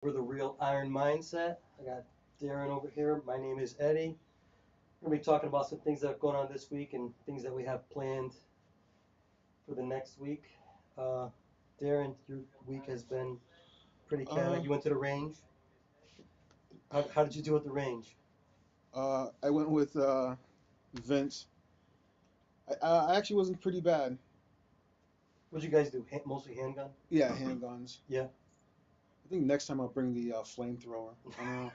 We're the real Iron Mindset. I got Darren over here. My name is Eddie. We're going to be talking about some things that have gone on this week and things that we have planned for the next week. Uh, Darren, your week has been pretty Uh, chaotic. You went to the range. How did you do at the range? I went with Vince. I actually wasn't pretty bad. What did you guys do? Mostly handgun? Yeah, handguns. Yeah. I think next time I'll bring the flamethrower. I don't know.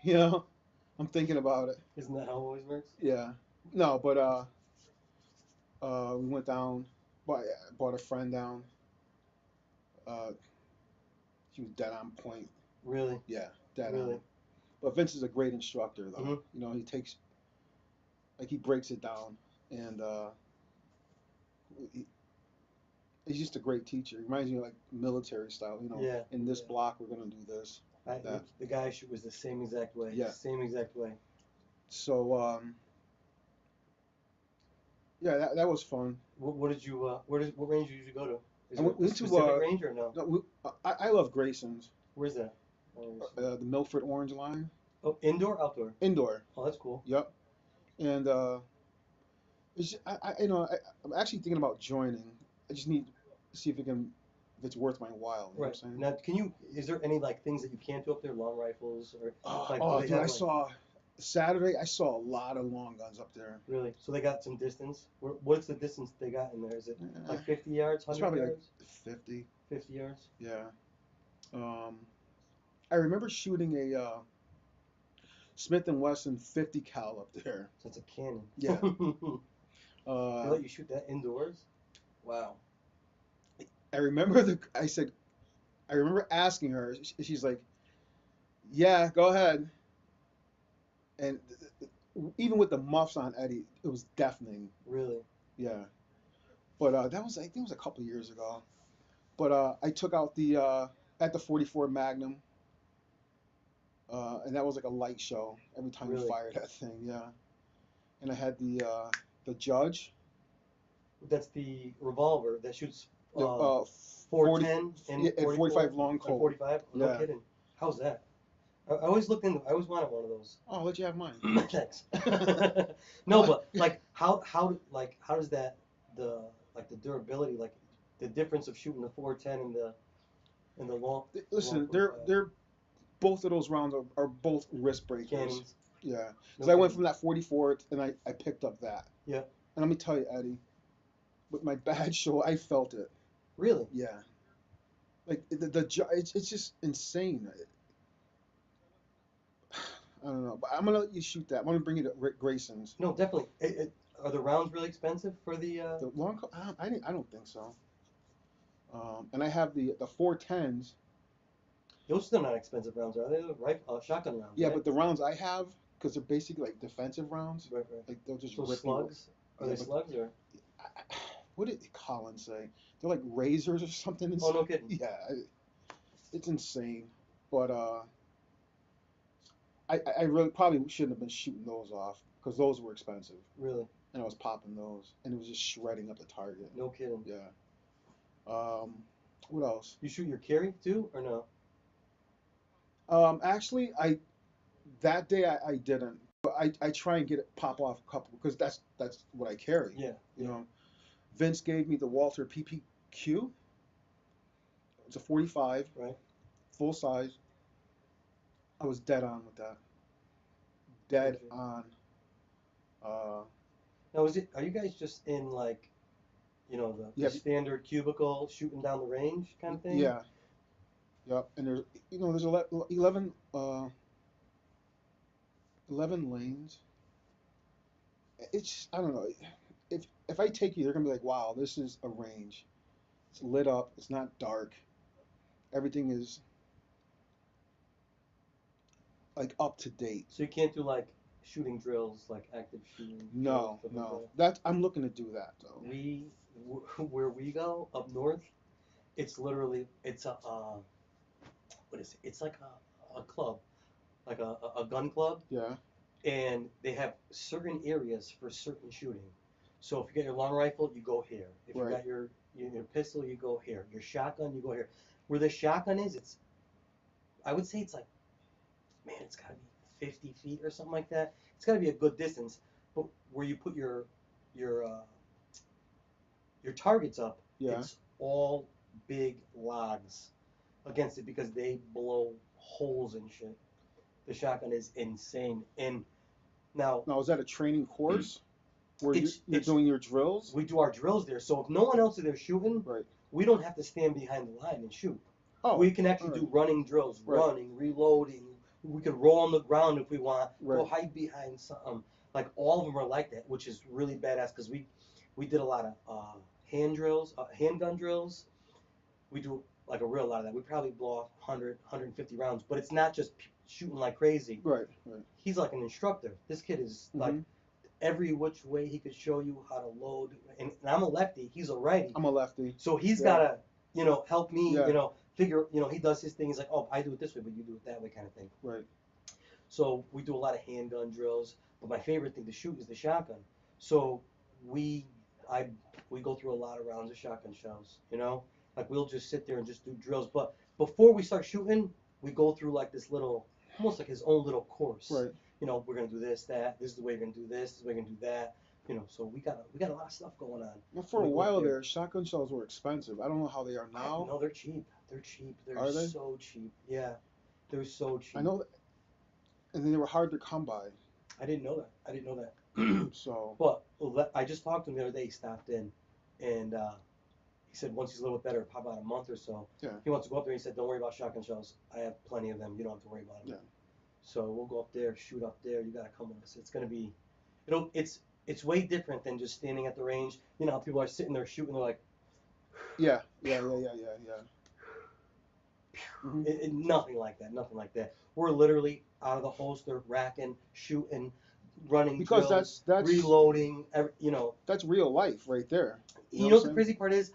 You know, I'm thinking about it. Isn't that how it always works? Yeah. No, but we went down. Bought, bought a friend down. Uh, he was dead on point. Really? Yeah, dead Really? on. But Vince is a great instructor, though. Hmm. He takes he breaks it down, and he, he's just a great teacher. He reminds me of like military style. Yeah. In this Yeah. block we're gonna do this, that. The guy shoot was the same exact way. Yeah. Same exact way. So yeah, that was fun. What did you what range did you go to? Is I there a went to specific range or no? no, I love Grayson's, Where's that? the Milford Orange line, Oh, indoor, outdoor. indoor. Oh, that's cool. Yep. And I'm actually thinking about joining. I just need to see if it's worth my while. You know Right. what I'm saying? Now, is there any like things that you can't do up there? Long rifles or like do Oh, they dude, have I like saw Saturday. I saw a lot of long guns up there. really? So they got some distance. What's the distance they got in there? Is it Eh, like 50 yards, it's 100 probably like yards, 50. 50 yards? Yeah. Um, I remember shooting a Smith and Wesson 50 cal up there. So it's a cannon. Yeah. They Uh, let you shoot that indoors? Wow. I remember I remember asking her. She's like, "Yeah, go ahead." And even with the muffs on Eddie, it was deafening. Really? Yeah. But that was I think it was a couple years ago. But I took out the at the 44 Magnum, and that was like a light show every time you Really? fired that thing. Yeah. And I had the Judge, That's the revolver that shoots the 40 410 and and 44 45 long and Colt. 45. Oh, no Yeah. kidding. How's that? I always looked into. I always wanted one of those. Oh, I'll let you have mine. Thanks. No, Well, but like how does that the like the durability like the difference of shooting the 410 and the long listen, 45 they're both of those rounds are both wrist breakers. cannons. Yeah. No Because I went kidding. from that 44 and I picked up that. Yeah. And let me tell you, Eddie, with my bad show, I felt it. Really? Yeah. Like it's just insane. I don't know, but I'm gonna let you shoot that. I'm gonna bring you to Grayson's. No, definitely. Are the rounds really expensive for the? The I don't think so. And I have the 410s. Those still not expensive rounds, are they? The rifle, shotgun rounds, Yeah, right? but the rounds I have, because they're basically like defensive rounds, Right, right. like they'll just Those rip you. slugs? Are Yeah, they but slugs or? what did Colin say? They're like razors or something Oh, inside. no kidding. Yeah, it's insane. But I really probably shouldn't have been shooting those off because those were expensive, Really? and I was popping those, and it was just shredding up the target. No kidding. Yeah. What else? You shoot your carry too, or no? Actually, I that day I didn't, but I try and get it pop off a couple because that's what I carry. Yeah, You yeah. know, Vince gave me the Walther PPQ. It's a 45, Right. full size. I was dead on with that. Dead Gotcha. on. Uh, Now, is it? Are you guys just in like, the yeah, standard cubicle shooting down the range kind of thing? yeah, yep. And there's 11, 11 lanes. I don't know. If I take you, they're gonna be like, wow, this is a range. It's lit up. It's not dark. Everything is like up to date. So you can't do like shooting drills, like active shooting drills, No, stuff like no. that. That I'm looking to do that though. Where we go up north, it's literally it's a what is it? It's like a club, like a gun club, Yeah, and they have certain areas for certain shooting. So if you get your long rifle, you go here. If you right. got your pistol, you go here. Your shotgun, you go here. Where the shotgun is, it's I would say it's like, man, it's got to be 50 feet or something like that. It's got to be a good distance. But where you put your uh, your targets up, Yeah. it's all big logs against it because they blow holes and shit. The shotgun is insane. And now Now, is that a training course where you're it's doing your drills? we do our drills there. So if no one else is there shooting, Right. we don't have to stand behind the line and shoot. Oh, We can all actually right. do running drills, Right. running, reloading. We could roll on the ground if we want, go Right. hide behind something. Like all of them are like that, which is really badass because we did a lot of hand drills, handgun drills. We do like a real lot of that. We probably blow off 100, 150 rounds, but it's not just shooting like crazy. Right. Right. He's like an instructor. This kid is like Mm-hmm. every which way he could show you how to load. And I'm a lefty, he's a righty. I'm a lefty. So he's Yeah. gotta, help me, Yeah. figure, he does his thing. He's like, oh, I do it this way, but you do it that way, kind of thing. Right. So we do a lot of handgun drills, but my favorite thing to shoot is the shotgun. So we, I, we go through a lot of rounds of shotgun shells. Like we'll just sit there and just do drills. But before we start shooting, we go through like this little, almost like his own little course. Right. We're gonna do this, that. This is the way we're gonna do this. This is the way we're gonna do that. So we got a lot of stuff going on. Well, for a We go up while there. there, shotgun shells were expensive. I don't know how they are now. No, they're cheap. They're cheap. They're Are they? so cheap. Yeah, they're so cheap. I know, and they were hard to come by. I didn't know that. I didn't know that. So, But I just talked to him the other day. He stopped in, and he said once he's a little bit better, probably about a month or so, yeah. he wants to go up there. He said, "Don't worry about shotgun shells. I have plenty of them. You don't have to worry about them." Yeah. So we'll go up there, shoot up there. You gotta come with us. It's gonna be, it's way different than just standing at the range. How people are sitting there shooting. They're like, Yeah. Yeah. Yeah. Yeah. Yeah. Yeah. Mm-hmm. Nothing like that. Nothing like that. We're literally out of the holster, racking, shooting, running Because drills, that's reloading. that's real life right there. You know what the crazy part is?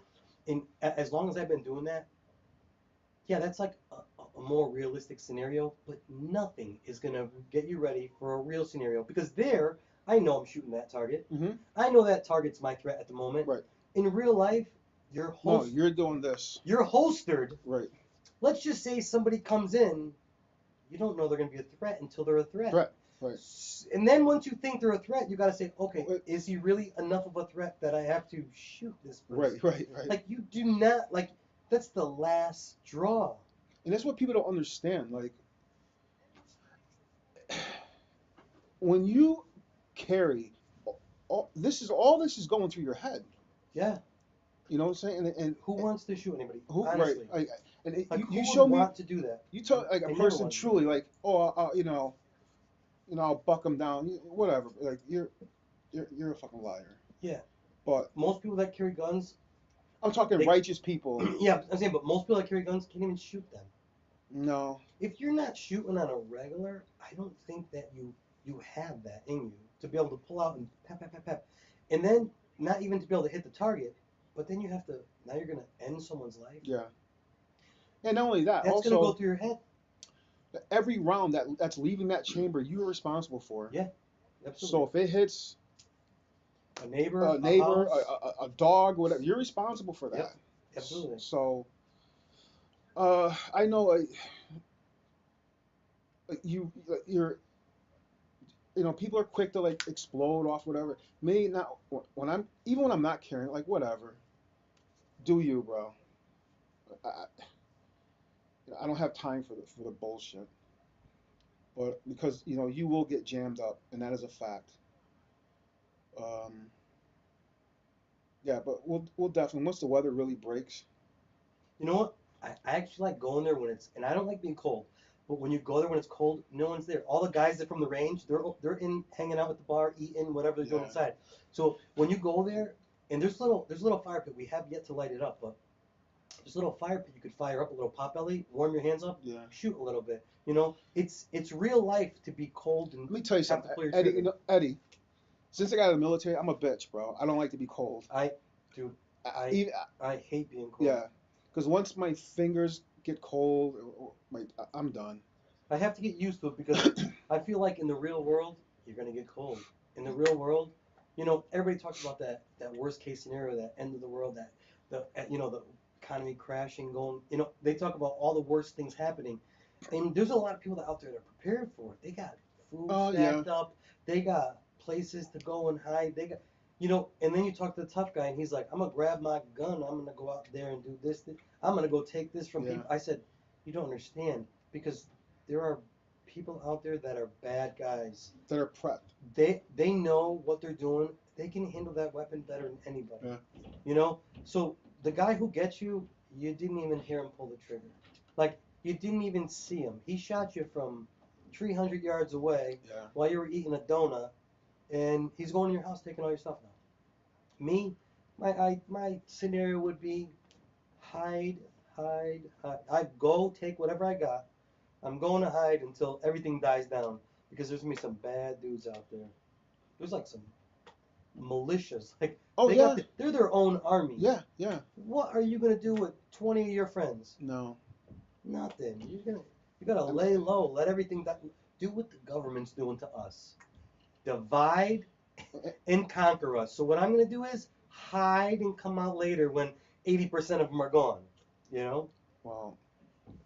As long as I've been doing that, yeah, that's like a more realistic scenario. But nothing is gonna get you ready for a real scenario because there, I know I'm shooting that target. Mm-hmm. I know that target's my threat at the moment. Right. In real life, No, you're doing this. you're holstered. Right. Let's just say somebody comes in, you don't know they're going to be a threat until they're a threat. Threat. Right. And then once you think they're a threat, you got to say, okay, Wait. is he really enough of a threat that I have to shoot this person? Right. Right. Right. Like you do not that's the last straw. And that's what people don't understand. Like, when you carry, all this is going through your head. Yeah. You know what I'm saying? And Who wants to shoot anybody? who, Honestly. right? And Like you who show would me, want to do that? you tell like I a never person wanted to. truly like, oh, I'll buck them down, whatever. Like you're a fucking liar. Yeah. But Most people that carry guns, I'm talking They- righteous people. yeah, I'm saying, but most people that carry guns can't even shoot them. No. If you're not shooting on a regular, I don't think that you have that in you to be able to pull out and pep, pep, pep, pep. And then not even to be able to hit the target, but then now you're going to end someone's life. Yeah. And not only that, That's also going to go through your head. every round that's leaving that chamber, you're responsible for. Yeah, absolutely. So if it hits a neighbor, a house, a dog, whatever, you're responsible for that. Yep, absolutely. So, I know you're, people are quick to like explode off whatever. Me, not when I'm not carrying, like whatever. Do you, bro? I, I don't have time for the bullshit. But because you will get jammed up, and that is a fact. Um, yeah, but we'll definitely once the weather really breaks. You know what? I actually like going there when and I don't like being cold, but when you go there when it's cold, no one's there. All the guys that from the range, they're in hanging out at the bar, eating whatever they're doing Yeah. inside. So when you go there, and there's a little fire pit. We have yet to light it up, but there's a little fire pit you could fire up, a little pop belly, warm your hands up, Yeah. shoot a little bit. It's real life to be cold and Let me tell you have to something, pull your Eddie. trigger. Eddie, since I got out of the military, I'm a bitch, bro. I don't like to be cold. Dude, Even, I hate being cold. yeah, because once my fingers get cold, I'm done. I have to get used to it because I feel like in the real world, you're gonna get cold. In the real world, everybody talks about that worst case scenario, that end of the world, the economy crashing, going. They talk about all the worst things happening, And there's a lot of people out there that are prepared for it. They got food Yeah. stacked up. They got places to go and hide. They got, and then you talk to the tough guy, and he's like, "I'm gonna grab my gun. I'm gonna go out there and do this. I'm gonna go take this from Yeah. people." I said, "You don't understand because there are people out there that are bad guys. That are prepped. They know what they're doing. They can handle that weapon better than anybody. Yeah. So the guy who gets you, you didn't even hear him pull the trigger. Like you didn't even see him. He shot you from 300 yards away Yeah. while you were eating a donut, and he's going to your house taking all your stuff now. Me, my scenario would be hide, hide, hide. I go take whatever I got. I'm going to hide until everything dies down because there's gonna be some bad dudes out there. There's like some militias. Like Oh yeah. they're their own army. Yeah. Yeah. What are you gonna do with 20 of your friends? No. Nothing. You gotta lay low. Let everything do what the government's doing to us. Divide and conquer us. So what I'm gonna do is hide and come out later when 80% of them are gone. You know. Well,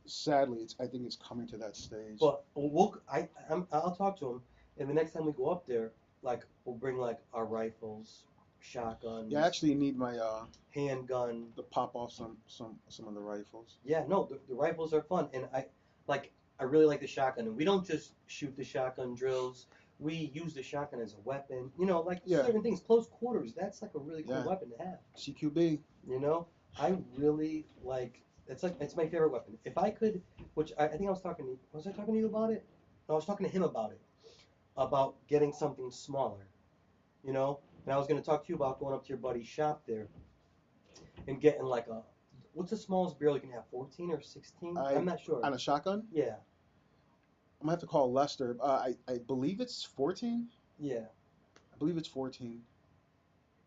sadly, I think it's coming to that stage. But I'll talk to him, and the next time we go up there, like we'll bring like our rifles, shotguns, Yeah, I actually need my handgun. to pop off some of the rifles. Yeah, no, the rifles are fun, and I really like the shotgun. And we don't just shoot the shotgun drills. We use the shotgun as a weapon. Like Yeah. certain things, close quarters. That's like a really cool Yeah. weapon to have. CQB. I really like. It's my favorite weapon. If I could, which I think I was talking to. Was I talking to you about it? No, I was talking to him about it. About getting something smaller. And I was going to talk to you about going up to your buddy's shop there and getting like what's the smallest barrel you can have? 14 or 16? I'm not sure. On a shotgun? Yeah. I'm gonna have to call Lester. I believe it's 14. Yeah. I believe it's 14.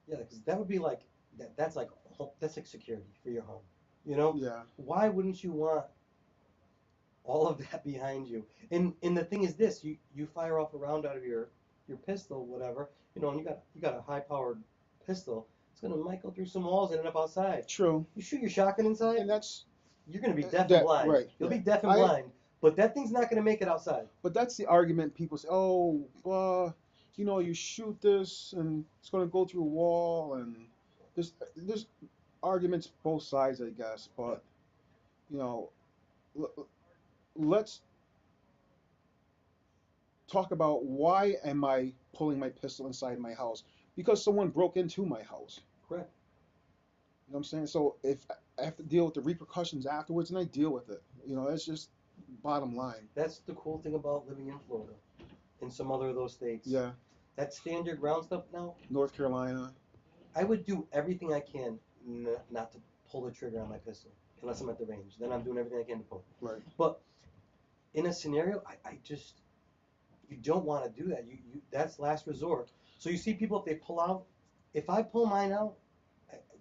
Yeah, because that would be like that's like that's like security for your home. Yeah. Why wouldn't you want all of that behind you? And the thing is this, you fire off a round out of your pistol, whatever, and you got a high powered pistol. It's gonna might go through some walls and end up outside. True. You shoot your shotgun inside, And that's you're gonna be deaf and blind. right. You'll Yeah. be deaf and blind, but that thing's not gonna make it outside. But that's the argument people say. Oh, you shoot this and it's gonna go through a wall, and there's arguments both sides, I guess. But you know, l- let's talk about why am I pulling my pistol inside my house? Because someone broke into my house. Correct. You know what I'm saying? So if I have to deal with the repercussions afterwards, and I deal with it. It's just bottom line. That's the cool thing about living in Florida and some other of those states. Yeah. That stand your ground stuff now. North Carolina. I would do everything I can not to pull the trigger on my pistol unless I'm at the range. Then I'm doing everything I can to pull. Right. But in a scenario, I just you don't want to do that. You that's last resort. So you see people if they pull out. If I pull mine out,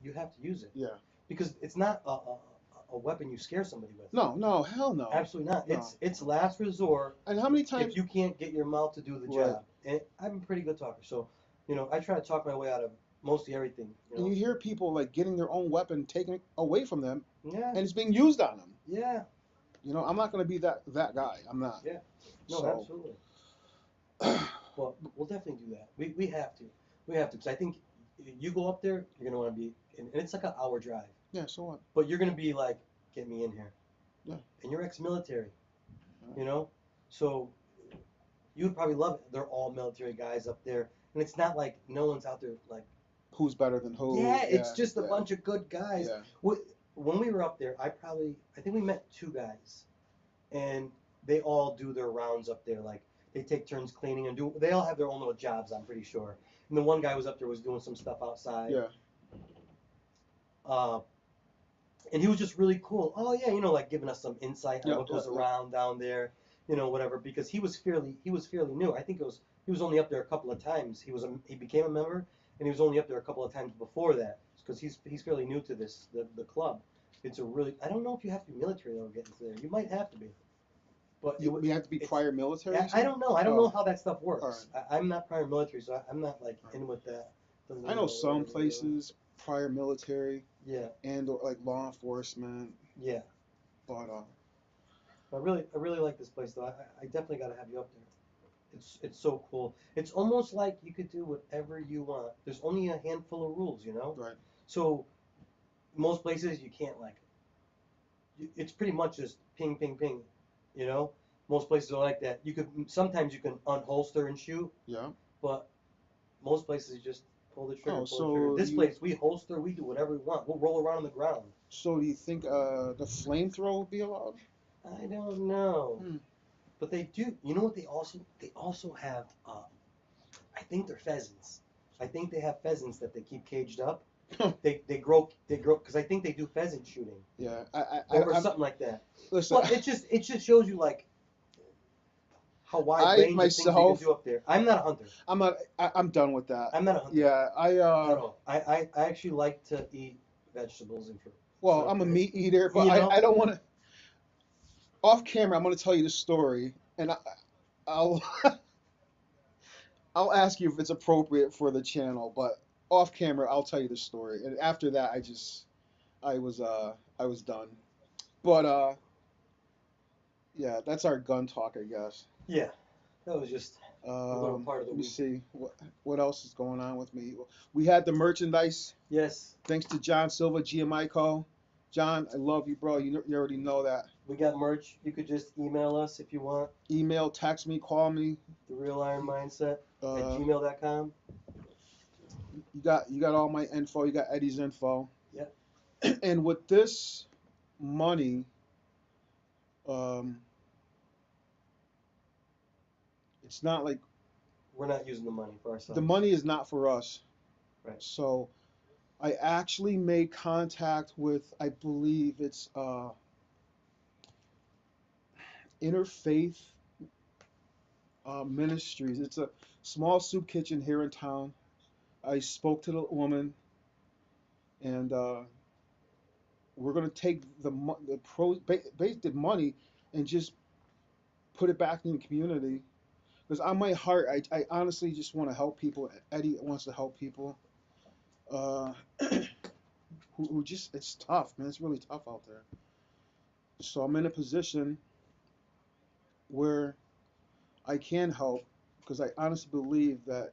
you have to use it. Yeah. Because it's not a weapon you scare somebody with. No, hell no. Absolutely not. No. It's last resort. And how many times If you can't get your mouth to do the Right. job, and I'm a pretty good talker, so I try to talk my way out of mostly everything. and you hear people like getting their own weapon taken away from them, Yeah. and it's being used on them. Yeah. I'm not going to be that guy. I'm not. Yeah. No, So, absolutely. Well, we'll definitely do that. We have to. We have to because I think you go up there, you're gonna want to be, and it's like an hour drive, yeah. So what? but you're gonna be like, get me in here. Yeah. And you're ex-military, Yeah. so you would probably love it. They're all military guys up there, and it's not like no one's out there like. Who's better than who? Yeah, it's just a bunch of good guys. Yeah. When we were up there, I think we met two guys, and they all do their rounds up there. Like they take turns cleaning and they all have their own little jobs. I'm pretty sure. And the one guy was up there was doing some stuff outside. Yeah. And he was just really cool. Oh yeah, like giving us some insight on Yeah, what goes yeah, yeah. around down there, whatever. Because he was fairly new. I think he was only up there a couple of times. He became a member, and he was only up there a couple of times before that because he's fairly new to the club. It's a really I don't know if you have to be military though to get into there. You might have to be. But You have to be prior military. I don't know. I don't Oh. know how that stuff works. All I'm not prior military, so I'm not like in with that. I know some places prior military Yeah. and or like law enforcement, Yeah. but I really like this place though. I definitely got to have you up there. It's so cool. It's almost like you could do whatever you want. There's only a handful of rules, you know. Right. So most places you can't like. It's pretty much just ping, ping, ping. You know, most places are like that. You could sometimes you can unholster and shoot, Yeah. but most places you just Oh, pull the trigger. so This place we holster, we do whatever we want. We'll roll around on the ground. do you think the flamethrower would be allowed? I don't know, Hmm. but they do. You know what they also have. I think they're pheasants. I think they have pheasants that they keep caged up. They grow because I think they do pheasant shooting Yeah. or I'm something like that. listen. But it just shows you like how wide I range of things you can myself, do up there. I'm not a hunter. I'm not. I'm done with that. I'm not a hunter Yeah. at all. I actually like to eat vegetables and fruit. Well, So I'm a meat eater, but you I know, don't want to. Off camera, I'm going to tell you the story, and I'll I'll ask you if it's appropriate for the channel, but off camera, I'll tell you the story. And after that, I was done. But yeah, that's our gun talk, I guess. yeah, that was just a little part of the Let me week. see what else is going on with me. We had the merchandise. Yes, Thanks to John Silva, GMICO. John, I love you, bro. You already know that. we got merch. You could just email us if you want. Email, text me, call me. The Real Iron Mindset at Uh, gmail.com. you got all my info. You got Eddie's info. Yep, And with this money, um, it's not like we're not using the money for the ourselves. money is not for us. Right. So I actually made contact with, I believe it's Interfaith Ministries. It's a small soup kitchen here in town. I spoke to the woman, and we're gonna take the money and just put it back in the community. Because on my heart, I honestly just want to help people. Eddie wants to help people. Uh, who just it's tough, man. It's really tough out there. So I'm in a position where I can help because I honestly believe that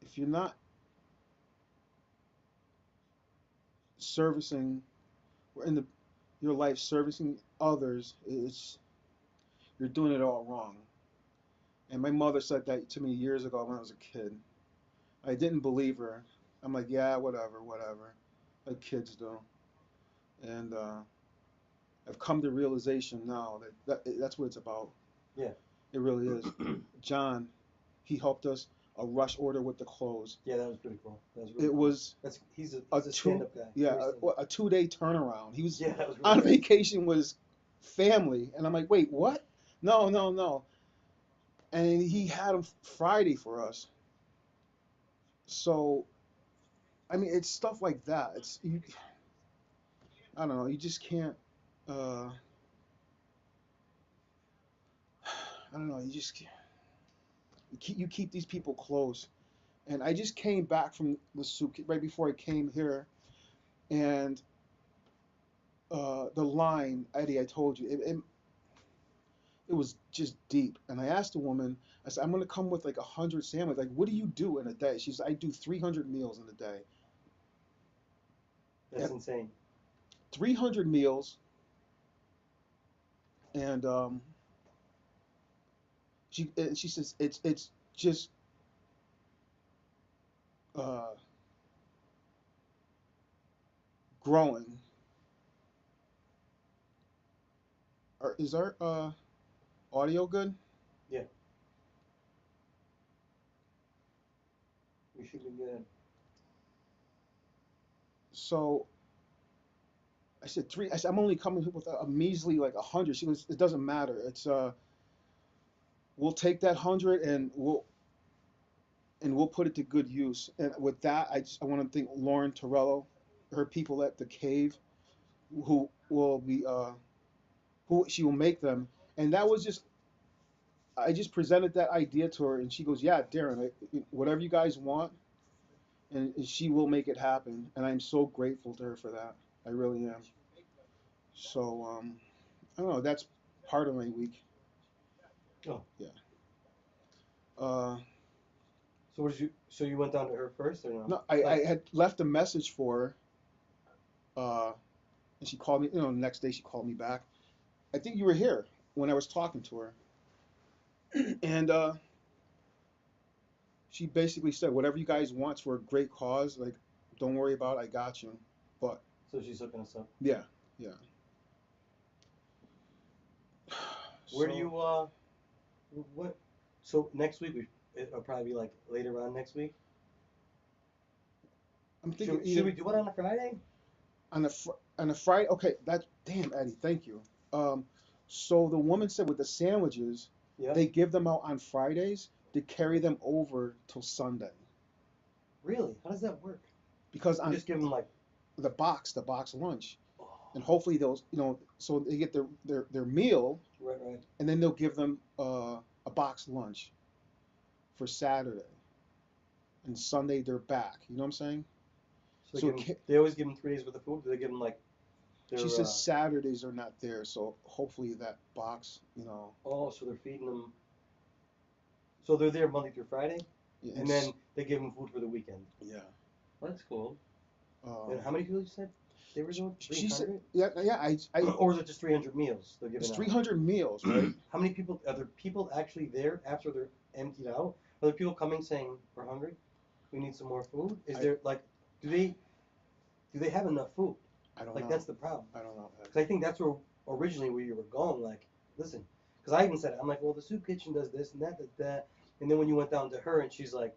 if you're not servicing or in the your life servicing others, it's you're doing it all wrong. And my mother said that to me years ago when I was a kid. I didn't believe her. I'm like, yeah, whatever, whatever, like kids do. And I've come to realization now that that's what it's about. Yeah. It really is. John, he helped us a rush order with the clothes. Yeah, that was pretty cool. That was really It cool. was That's a he's a stand two up guy. yeah Very stand up. a 2 day turnaround. He was Yeah, that was really on good. vacation with his family, and I'm like, wait, what? No, no, no. And he had them Friday for us. So I mean, it's stuff like that. It's you, I don't know. You just can't. Uh, I don't know. You keep these people close. And I just came back from the soup right before I came here, and the line, Eddie, I told you, it was just deep. And I asked the woman, I said, I'm gonna come with like 100 sandwiches. Like, what do you do in a day? She said, I do 300 meals in a day. That's And insane. 300 meals, and she says it's just uh, growing. Is our audio good? Yeah, we should be good. So I said three. I said I'm only coming with a measly like 100. She goes, it doesn't matter. It's we'll take that 100 and we'll put it to good use. And with that, I want to thank Lauren Torello, her people at the Cave, who will be who she will make them. And that was just I just presented that idea to her, and she goes, yeah, Darren, whatever you guys want, and she will make it happen. And I'm so grateful to her for that. I really am. So I don't know. That's part of my week. Oh, Yeah. Uh, so what did you? So you went down to her first, or no? no, I, Like, I had left a message for her, uh, and she called me. You know, the next day she called me back. I think you were here when I was talking to her, and she basically said, "Whatever you guys want for a great cause, like, don't worry about it. I got you." But so she's hooking us up. yeah, yeah. Where do So you? What? So next week it'll probably be like later on next week. I'm thinking Should either we do it on a Friday? on a Friday. Okay, that damn Eddie, thank you. Um, so the woman said with the sandwiches, Yep. they give them out on Fridays to carry them over till Sunday Really? How does that work? because You on just give them like. the box lunch, Oh, and hopefully those, so they get their meal, right, right. and then they'll give them a box lunch for Saturday, and Sunday they're back. You know what I'm saying? So they So give them. They always give them 3 days worth of food. Do they give them like she their? says Saturdays are not there, so hopefully that box. Oh, so they're feeding them. So they're there Monday through Friday, Yeah, and then they give them food for the weekend. yeah. Well, that's cool. And Um, how many people you said they were doing? she said, 300? yeah, yeah. Or is it just 300 meals they're It's giving out? 300 meals, right? How many people are there? People actually there after they're emptied out? Are there people coming saying we're hungry? We need some more food. Is I there like do they have enough food? I don't Like know. that's the problem. I don't know. Because I think that's where originally where you were going. Like listen, because I even said it. I'm like, well, the soup kitchen does this and that, that. And then when you went down to her and she's like,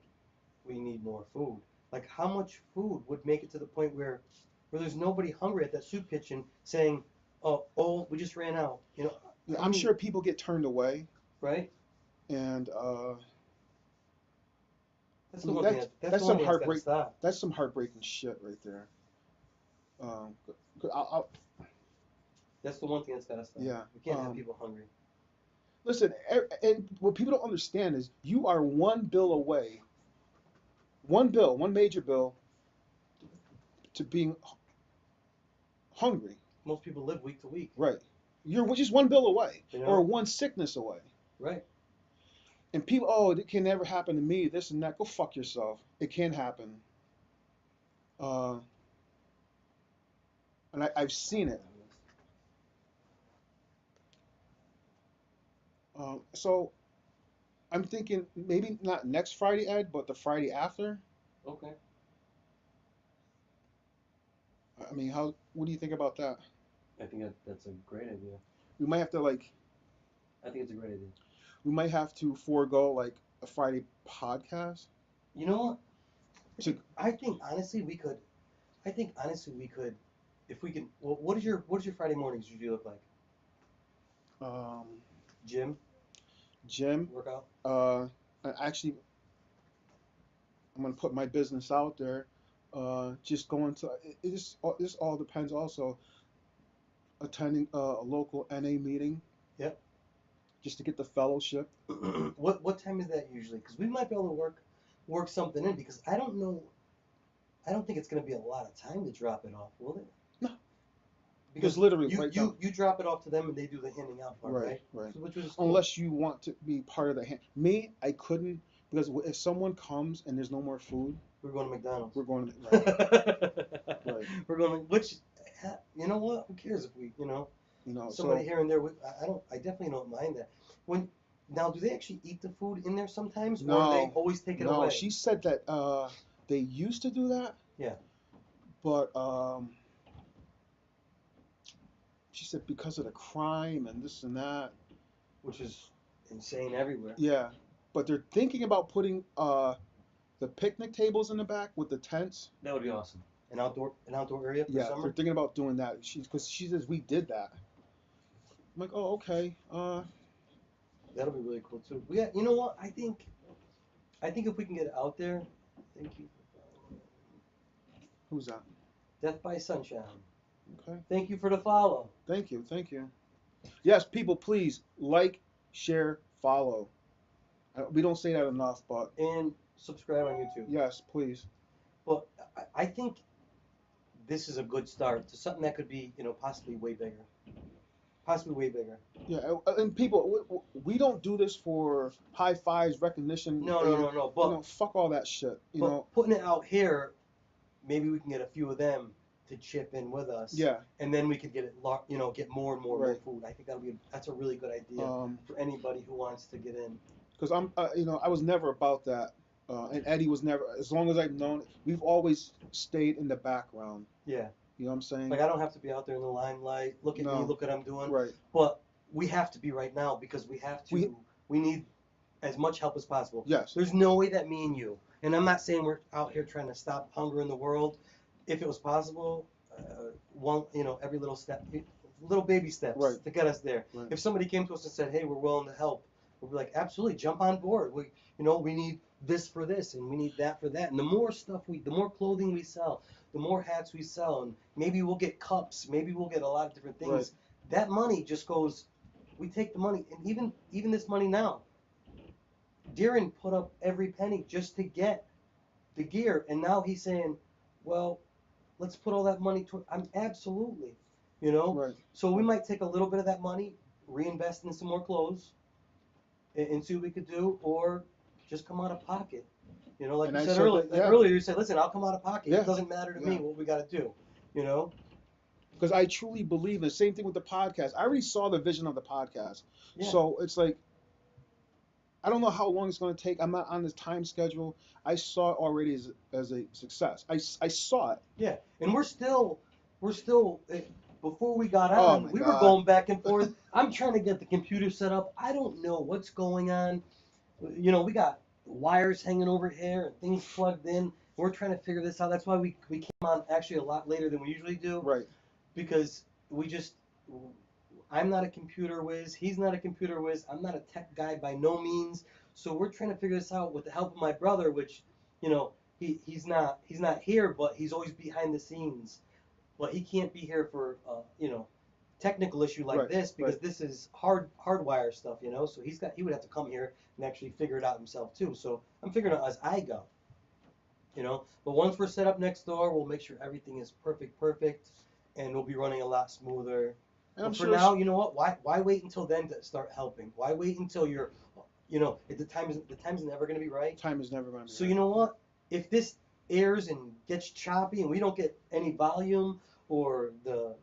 we need more food. Like how much food would make it to the point where there's nobody hungry at that soup kitchen saying, oh, we just ran out. You know, Yeah, how I'm many, sure people get turned away, right? and That's I the mean one thing that's the one thing that's got to stop. that's some heartbreaking shit right there. Um, 'Cause That's the one thing that's got to stop. yeah. We can't have people hungry. Listen, and what people don't understand is you are one bill away, one major bill to being hungry. Most people live week to week. Right. You're just one bill away, You or know, one sickness away. right? And people, oh, it can never happen to me, this and that. Go fuck yourself. It can happen. Uh, and I've seen it. So I'm thinking maybe not next Friday, Ed, but the Friday after. Okay. I mean, what do you think about that? I think that's a great idea. We might have to like, I think it's a great idea. we might have to forego like a Friday podcast You know what? to, I think honestly we could. I think honestly we could, if we can. Well, what does your Friday mornings usually look like? um, Gym, Jim. workout. Uh, actually, I'm gonna put my business out there. Just going to this all depends also attending a local NA meeting Yep. just to get the fellowship. What time is that usually? Because we might be able to work something in. Because I don't know. I don't think it's going to be a lot of time to drop it off, will it? No, Because just literally you right you down. you drop it off to them and they do the handing out part, Right, right? right. So, which is cool. Unless you want to be part of the hand. Me, I couldn't because if someone comes and there's no more food, We're going to McDonald's. we're going to right, right. We're going. Which, you know what? Who cares if we, somebody So here and there. I don't. I definitely don't mind that. When now, do they actually eat the food in there sometimes, or do they no, always take it no. away? She said that they used to do that, Yeah. but she said because of the crime and this and that. Which is insane everywhere. Yeah, but they're thinking about putting the picnic tables in the back with the tents. That would be awesome. An outdoor area for Yeah, they're summer. thinking about doing that. Because she says we did that. I'm like, oh, okay. That'll be really cool too. Yeah. You know what? I think if we can get it out there. Thank you. Who's that? Death by Sunshine. Okay. Thank you for the follow. Thank you. Thank you. Yes, people, please like, share, follow. We don't say that enough, but And subscribe on YouTube. yes, please. But I think this is a good start to something that could be, possibly way bigger. Has to be way bigger. Yeah, and people, we don't do this for high fives, recognition. No, no, no, no. Fuck all that shit. But putting it out here, maybe we can get a few of them to chip in with us, Yeah, and then we could get it, get more and more and more right. food. I think that's a really good idea for anybody who wants to get in. Because I was never about that, and Eddie was never. As long as I've known, we've always stayed in the background. Yeah. You know what I'm saying? Like I don't have to be out there in the limelight. Look at me, No, look what I'm doing. right. But we have to be right now because We, we need as much help as possible. yes, There's no way that me and you, and I'm not saying we're out here trying to stop hunger in the world. If it was possible, every little step, little baby steps right, to get us there. right, If somebody came to us and said, "Hey, we're willing to help," we'd be like, "Absolutely, jump on board. We need this for this, and we need that for that." And the more the more clothing we sell, the more hats we sell, and maybe we'll get cups, maybe we'll get a lot of different things. right. That money just goes. We take the money, and even this money now. Darren put up every penny just to get the gear, and now he's saying, "Well, let's put all that money toward." I'm absolutely, Right. So we might take a little bit of that money, reinvest in some more clothes, and see what we could do, or just come out of pocket. Like And you I said said earlier. that, yeah, Earlier you said, "Listen, I'll come out of pocket. yeah, It doesn't matter to yeah. me what we got to do." You know. Because I truly believe the same thing with the podcast. I already saw the vision of the podcast, Yeah. so it's like I don't know how long it's going to take. I'm not on this time schedule. I saw it already as a success. I saw it. Yeah, and we're still before we got Oh on, my we were God. going back and forth. I'm trying to get the computer set up. I don't know what's going on. We got wires hanging over here and things plugged in. We're trying to figure this out. That's why we came on actually a lot later than we usually do Right. because we just I'm not a computer whiz. He's not a computer whiz. I'm not a tech guy by no means. So we're trying to figure this out with the help of my brother, which, he's not here, but he's always behind the scenes. But he can't be here for technical issue like Right. this because Right. this is hardwire stuff. So he would have to come here and actually figure it out himself too. So I'm figuring it out as I go. But once we're set up next door, we'll make sure everything is perfect, and we'll be running a lot smoother. And I'm But for sure. now, you know what? Why wait until then to start helping? Why wait until the time's never going to be right. Time is never going to be So right. you know what? If this airs and gets choppy and we don't get any volume or the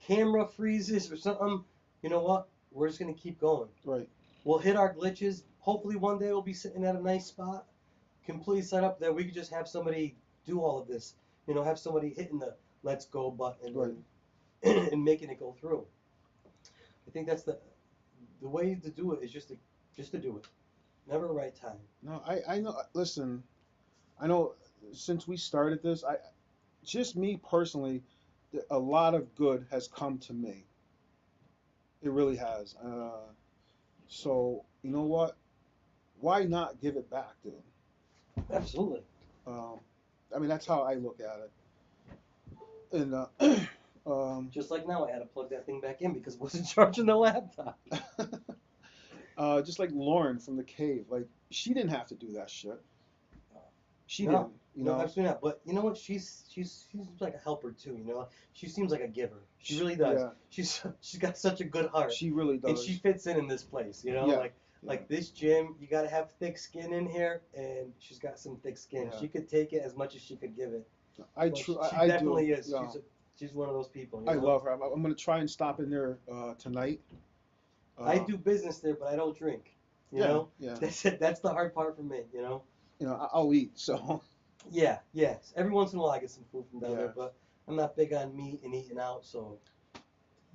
camera freezes or something, you know what? We're just going to keep going. Right. We'll hit our glitches. Hopefully one day we'll be sitting at a nice spot, completely set up that we could just have somebody do all of this. Have somebody hitting the let's go button Right. and making it go through. I think that's the way to do it is just to do it. Never a right time. No, I know. Listen, I know since we started this, just me personally, a lot of good has come to me. It really has. So you know what? Why not give it back, dude? Absolutely. Um, I mean, that's how I look at it. And Just like now, I had to plug that thing back in because it wasn't charging the laptop. just like Lauren from the cave, like she didn't have to do that shit. She No, didn't, no, absolutely not. But you know what? She's like a helper too. She seems like a giver. She really does. Yeah, She's got such a good heart, she really and does. she fits in this place. Yeah, like yeah. this gym, you got to have thick skin in here, and she's got some thick skin. Yeah. She could take it as much as she could give it. She I definitely do. is. Yeah. She's one of those people. I love her. I'm gonna try and stop in there tonight. I do business there, but I don't drink. You Yeah, know, yeah. that's it. That's the hard part for me. I'll eat. So Yeah, yes. Every once in a while, I get some food from down Yeah. there, but I'm not big on meat and eating out. So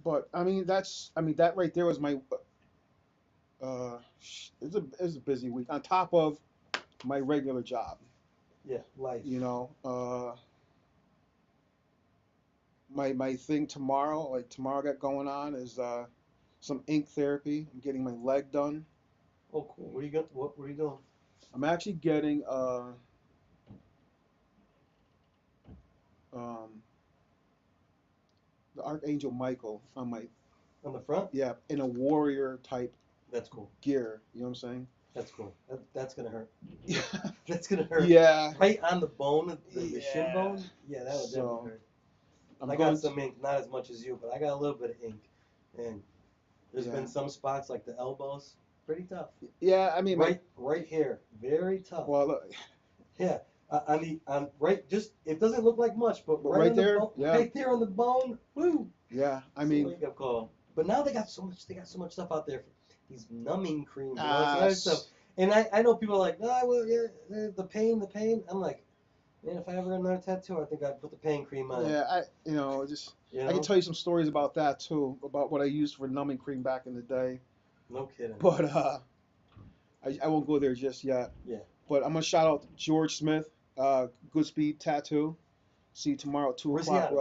but I mean that right there was my it's a busy week on top of my regular job. yeah, life. My thing tomorrow, like tomorrow I got going on is some ink therapy. I'm getting my leg done. Oh, cool. What are you doing? I'm actually getting um the Archangel Michael on my, On the front? yeah, in a warrior type That's cool. gear. You know what I'm saying? That's cool. That's gonna hurt. Yeah. That's gonna hurt. Yeah. Right on the bone, the shin Yeah. bone. Yeah, that would So, definitely hurt. I'm I going got some ink, not as much as you, but I got a little bit of ink, and There's been Yeah. some spots like the elbows, pretty tough. Yeah, I mean, Right here, very tough. well, look, Yeah, on right, just it doesn't look like much, but but right right on the there, bone, yeah, right there on the bone, woo, yeah. I it's a mean, wake up call. But now they got so much, stuff out there, these numbing creams and all this uh, other stuff. And I know people are like, no, well, yeah, the pain, the pain. I'm like, man, if I ever got another tattoo, I think I'd put the pain cream on. yeah, just You I can know, tell you some stories about that too, about what I used for numbing cream back in the day. no kidding. But I won't go there just yet. Yeah. But I'm gonna shout out George Smith, Goodspeed Tattoo. See you tomorrow at two Where's he o'clock, out of?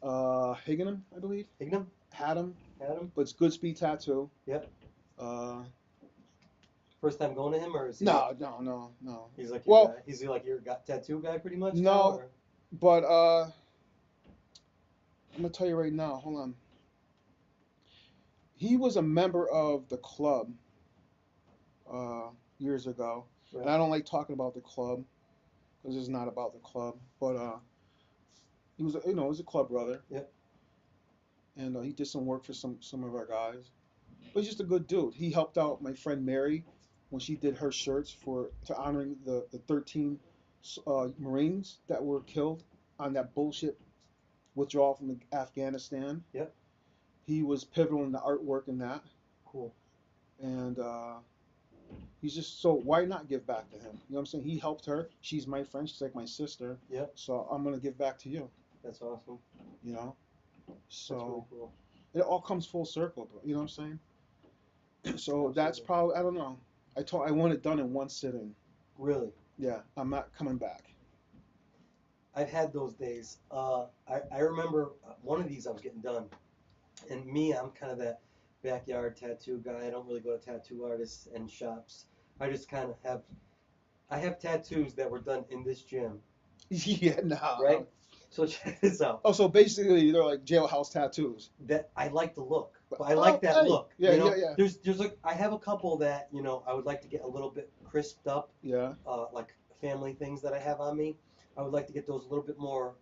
brother. Higginham, I believe. Hignum? Haddam, Adam? but it's Goodspeed Tattoo. Yep. Uh, First time going to him, or is he like, no, no, no, no. he's like your Well, guy? He's like your tattoo guy pretty much now, no, or? but I'm gonna tell you right now. Hold on. He was a member of the club years ago, and Right. I don't like talking about the club because it's not about the club. But he was, he was a club brother, Yep. and he did some work for some of our guys. But he's just a good dude. He helped out my friend Mary when she did her shirts for to honoring the 13 Marines that were killed on that bullshit withdrawal from Afghanistan. Yep. He was pivotal in the artwork in that, Cool. and he's just so why not give back to him? You know what I'm saying? He helped her. She's my friend. She's like my sister. Yep. So I'm gonna give back to you. That's awesome. You know. That's really So cool. it all comes full circle. You know what I'm saying? So that's Absolutely. probably I don't know. I want it done in one sitting. Really. Yeah, I'm not coming back. I've had those days. I remember one of these I was getting done, and me, I'm kind of that backyard tattoo guy. I don't really go to tattoo artists and shops. I just kind of have. I have tattoos that were done in this gym, Yeah, no, right? no. So check this out. Oh, so basically they're like jailhouse tattoos. That I like the look, but I Oh, like that hey, look. yeah, yeah, yeah, There's like I have a couple that I would like to get a little bit crisped up, yeah. like family things that I have on me. I would like to get those a little bit more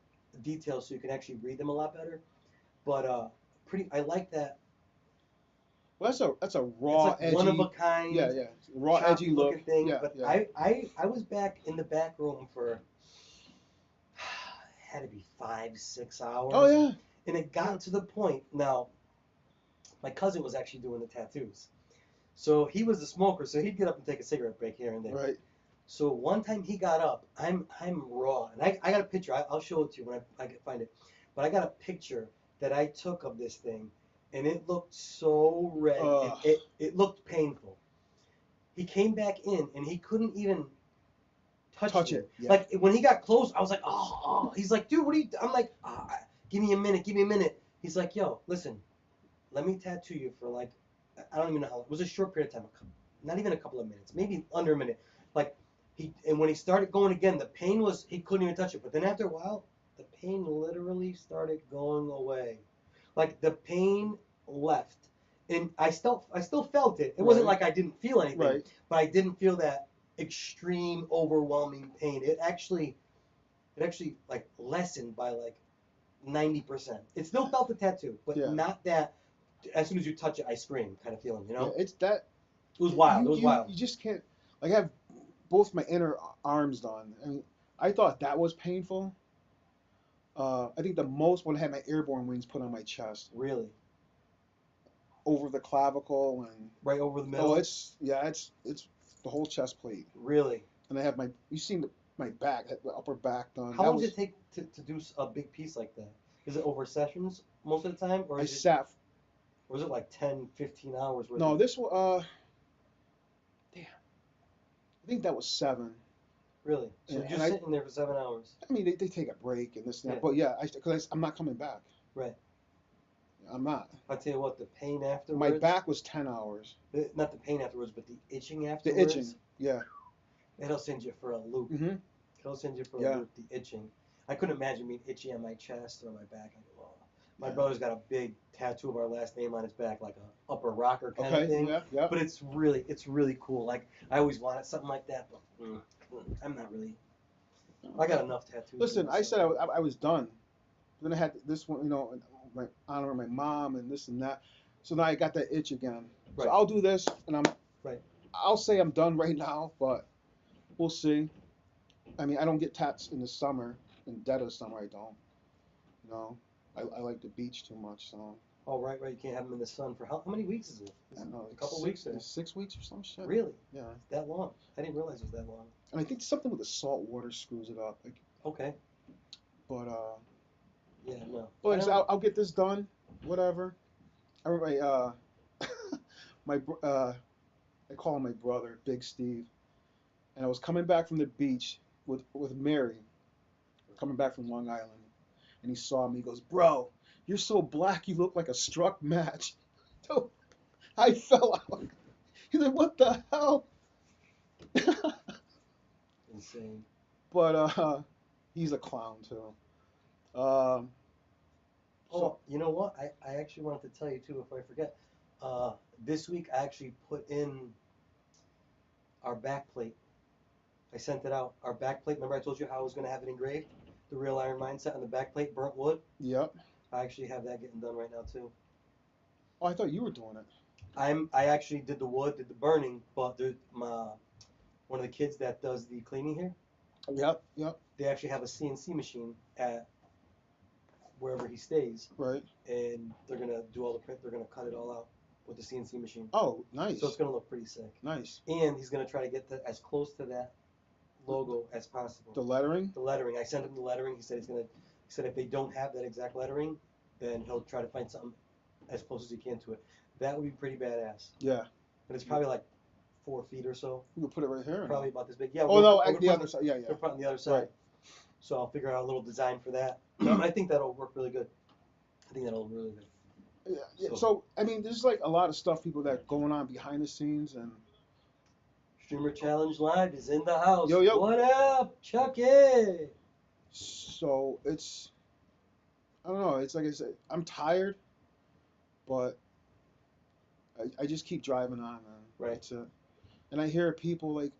detailed so you can actually read them a lot better. But I like that. Well, that's a It's raw, like one of a edgy, yeah, kind, yeah, raw, edgy choppy look. looking thing. Yeah, But yeah. I was back in the back room for had to be 5 6 hours, Oh yeah, and it yeah. got to the point. Now my cousin was actually doing the tattoos, so he was a smoker, so he'd get up and take a cigarette break here and there. Right. So one time he got up, I'm raw, and I got a picture. I'll show it to you when I can find it. But I got a picture that I took of this thing, and it looked so red, and Uh, it looked painful. He came back in, and he couldn't even touch touch me. it. Yeah. Like when he got close, I was like, oh, oh. He's like, dude, what are you? I'm like, give me a minute, give me a minute. He's like, yo, listen, let me tattoo you for like, I don't even know how. It was a short period of time, not even a couple of minutes, maybe under a minute. Like and when he started going again, the pain was he couldn't even touch it. But then after a while, the pain literally started going away. Like the pain left, and I still felt it. It wasn't Right. like I didn't feel anything, Right. but I didn't feel that extreme, overwhelming pain. It actually like lessened by like 90%. It still felt the tattoo, but Yeah. not that. As soon as you touch it, I scream kind of feeling. Yeah. It's that It was wild. It was you wild. just can't like I have both my inner arms done. I mean, I thought that was painful. I think the most when I had my airborne wings put on my chest, Really, over the clavicle, and right over the oh, middle. it's the whole chest plate, Really. and I have my you seen my back, the upper back done. How That long does was it take to do a big piece like that? Is it over sessions most of the time, I sat. or is it like 10, 15 hours worth of? No, this damn, I think that was 7. Really? So you're And just sitting there for 7 hours. I mean they take a break and this and Yeah. that, but yeah, because I'm not coming back. Right. I'm not. I tell you what, the pain My afterwards. back was 10 hours. Not the pain afterwards, but the itching The afterwards. itching, yeah. It'll send you for a loop. Hmm. It'll send you for a Yeah. loop. The itching. I couldn't imagine being itchy on my chest or my back. I go, oh. My Yeah. brother's got a big tattoo of our last name on his back, like a upper rocker kind of Okay, thing. yeah, yeah. But it's really cool. Like I always wanted something like that, but I'm not really. I got enough tattoos. Listen, I said I was done. Then I had this one, my honor my mom and this and that. So now I got that itch again. So Right. I'll do this, and Right. I'll say I'm done right now, but we'll see. I mean, I don't get tats in the summer, in dead of summer. I don't. You know, I like the beach too much, so Oh, right, right. You can't have them in the sun for how many weeks is it? I Is it don't know, a like couple weeks or 6 weeks or some shit. really? Yeah, It's that long? I didn't realize it was that long. and I think something with the salt water screws it up. Like, Okay. but Yeah, no. but I like I said, don't. I'll get this done. Whatever. I remember my I call him my brother, Big Steve, and I was coming back from the beach with Mary, coming back from Long Island, and he saw me. He goes, "Bro, you're so black, you look like a struck match." So I fell out. He's like, "What the hell?" Insane. But he's a clown too. Um, so Oh, you know what? I actually wanted to tell you too, if I forget. Uh, this week I actually put in our back plate. I sent it out. Our back plate. Remember I told you how I was going to have it engraved? The real Iron Mindset on the back plate, burnt wood. yep. I actually have that getting done right now too. Oh, I thought you were doing it. I actually did the wood, did the burning, but my one of the kids that does the cleaning here, Yep. Yep. they actually have a CNC machine at wherever he stays, Right. and they're gonna do all the print. They're gonna cut it all out with the CNC machine, Oh, so it's nice. gonna look pretty sick. Nice. And he's gonna try to get as close to that The, logo as possible. the lettering. The lettering. I sent him the lettering. He said he's gonna. He said if they don't have that exact lettering, then he'll try to find something as close as he can to it. That would be pretty badass. Yeah. And it's probably like 4 feet or so. You can put it right here. Or Probably no? about this big. Yeah, Oh no, we're the putting other side. Yeah, yeah. they're putting the other Right. side. So I'll figure out a little design for that. Yep. I think that'll work really good. I think that'll look really good. Yeah, yeah. So So I mean, there's like a lot of stuff people that going on behind the scenes, and Streamer Challenge Live is in the house. yo yo. What up, Chucky? So it's I don't know. It's like I said, I'm tired, but I just keep driving on, man. Right. That's it. And I hear people like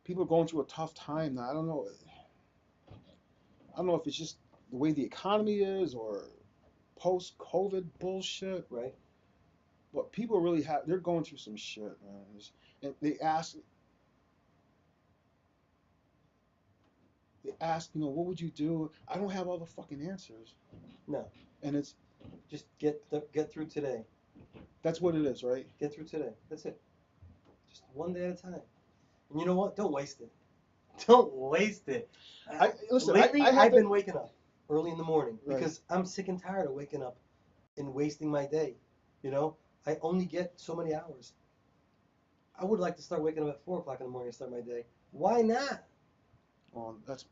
people are going through a tough time now. I don't know. I don't know if it's just the way the economy is or post-COVID bullshit, Right. but people really they're going through some shit, man. And they ask, what would you do? I don't have all the fucking answers. No. And Just get through today. that's what it is, right? Get through today. That's it. Just one day at a time. And you know what? Don't waste it. Don't waste it. Listen, Lately, I have I've to, been waking up early in the morning right. because I'm sick and tired of waking up and wasting my day. You know, I only get so many hours. I would like to start waking up at 4 o'clock in the morning and start my day. Why not? Well, that's